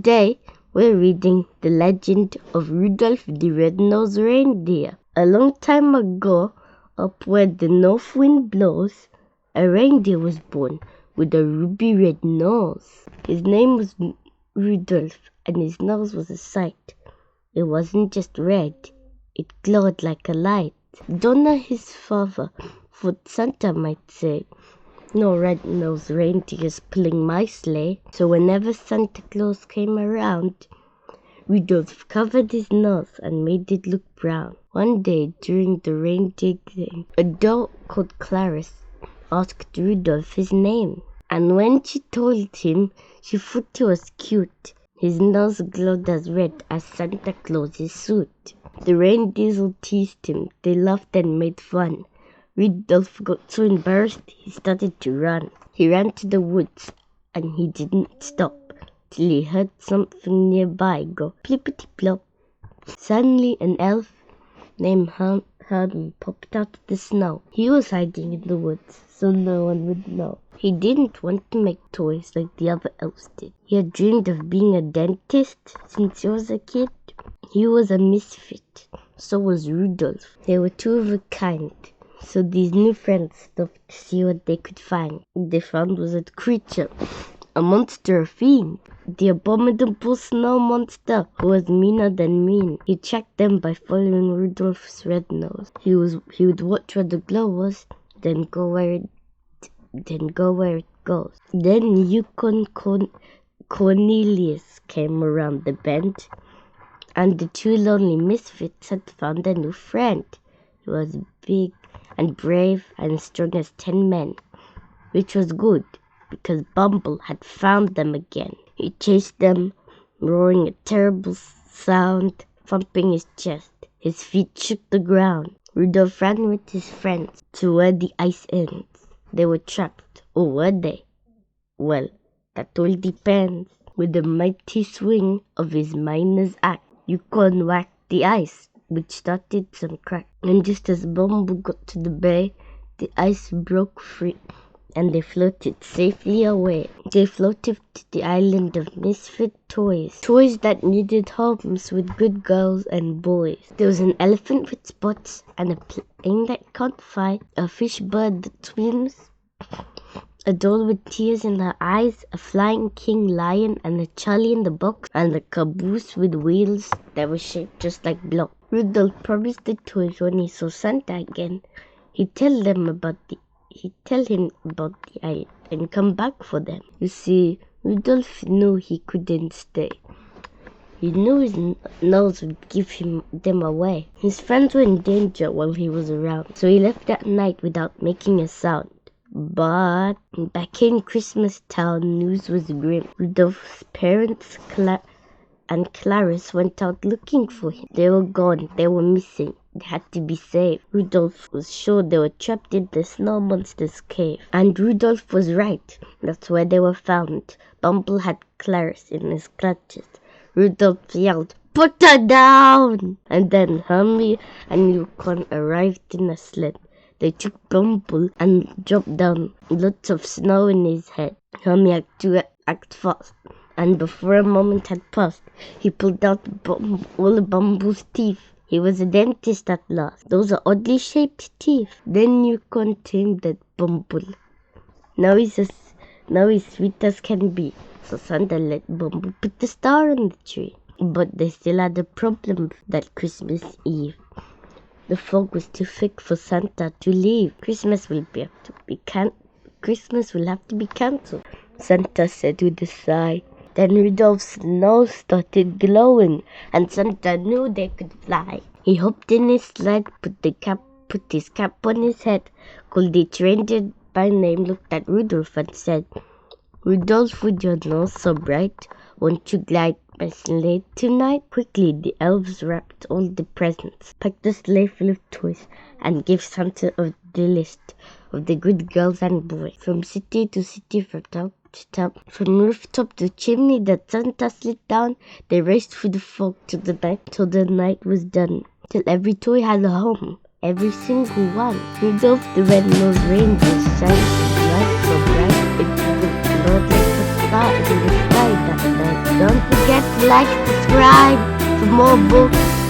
Today, we're reading The Legend of Rudolph the Red-Nosed Reindeer. A long time ago, up where the north wind blows, a reindeer was born with a ruby red nose. His name was Rudolph, and his nose was a sight. It wasn't just red, it glowed like a light. Donna, his father, thought Santa might say, "No red-nosed reindeers pulling my sleigh." So whenever Santa Claus came around, Rudolph covered his nose and made it look brown. One day during the reindeer game, a doll called Clarice asked Rudolph his name. And when she told him, she thought he was cute. His nose glowed as red as Santa Claus's suit. The reindeers all teased him. They laughed and made fun. Rudolph got so embarrassed he started to run. He ran to the woods and he didn't stop till he heard something nearby go plippity-plop. Suddenly an elf named Hermey popped out of the snow. He was hiding in the woods so no one would know. He didn't want to make toys like the other elves did. He had dreamed of being a dentist since he was a kid. He was a misfit. So was Rudolph. They were two of a kind. So these new friends stopped to see what they could find. What they found was a creature, a monster, a fiend, the abominable snow monster who was meaner than mean. He tracked them by following Rudolph's red nose. He would watch where the glow was, then go where it goes. Then Yukon Cornelius came around the bend, and the two lonely misfits had found a new friend. He was big and brave and strong as 10 men, which was good because Bumble had found them again. He chased them, roaring a terrible sound, thumping his chest. His feet shook the ground. Rudolph ran with his friends to where the ice ends. They were trapped, or were they? Well, that all depends. With the mighty swing of his miner's axe, Yukon whacked the ice, which started some crack. And just as Bumble got to the bay, the ice broke free, and they floated safely away. They floated to the Island of Misfit Toys. Toys that needed homes with good girls and boys. There was an elephant with spots, and a plane that can't fly, a fish bird that swims, a doll with tears in her eyes, a flying king lion, and a Charlie in the box, and a caboose with wheels that were shaped just like blocks. Rudolph promised the toys when he saw Santa again. He'd tell him about the island and come back for them. You see, Rudolph knew he couldn't stay. He knew his nose would give them away. His friends were in danger while he was around, so he left that night without making a sound. But back in Christmas Town, news was grim. Rudolph's parents, and Clarice, went out looking for him. They were gone. They were missing. They had to be saved. Rudolph was sure they were trapped in the snow monster's cave. And Rudolph was right. That's where they were found. Bumble had Clarice in his clutches. Rudolph yelled, "Put her down!" And then Hermey and Yukon arrived in a sled. They took Bumble and dropped down lots of snow in his head. Hermey had to act fast, and before a moment had passed, he pulled out all of Bumble's teeth. He was a dentist at last. Those are oddly shaped teeth. Then Yukon tamed at Bumble. Now he's sweet as can be. So Santa let Bumble put the star on the tree. But they still had a problem that Christmas Eve. The fog was too thick for Santa to leave. Christmas will have to be cancelled, Santa said with a sigh. Then Rudolph's nose started glowing, and Santa knew they could fly. He hopped in his sled, put his cap on his head, called each reindeer by name, looked at Rudolph and said, "Rudolph, with your nose so bright, won't you glide my sleigh tonight?" Quickly the elves wrapped all the presents, packed the sleigh full of toys, and gave Santa the list of the good girls and boys. From city to city, from top to top, from rooftop to chimney that Santa slid down, they raced through the fog till the night was done, till every toy had a home, every single one. Rudolph the red-nosed reindeer shined his light so bright it glowed like a star in the sky that night. Don't forget forget to like, subscribe for more books.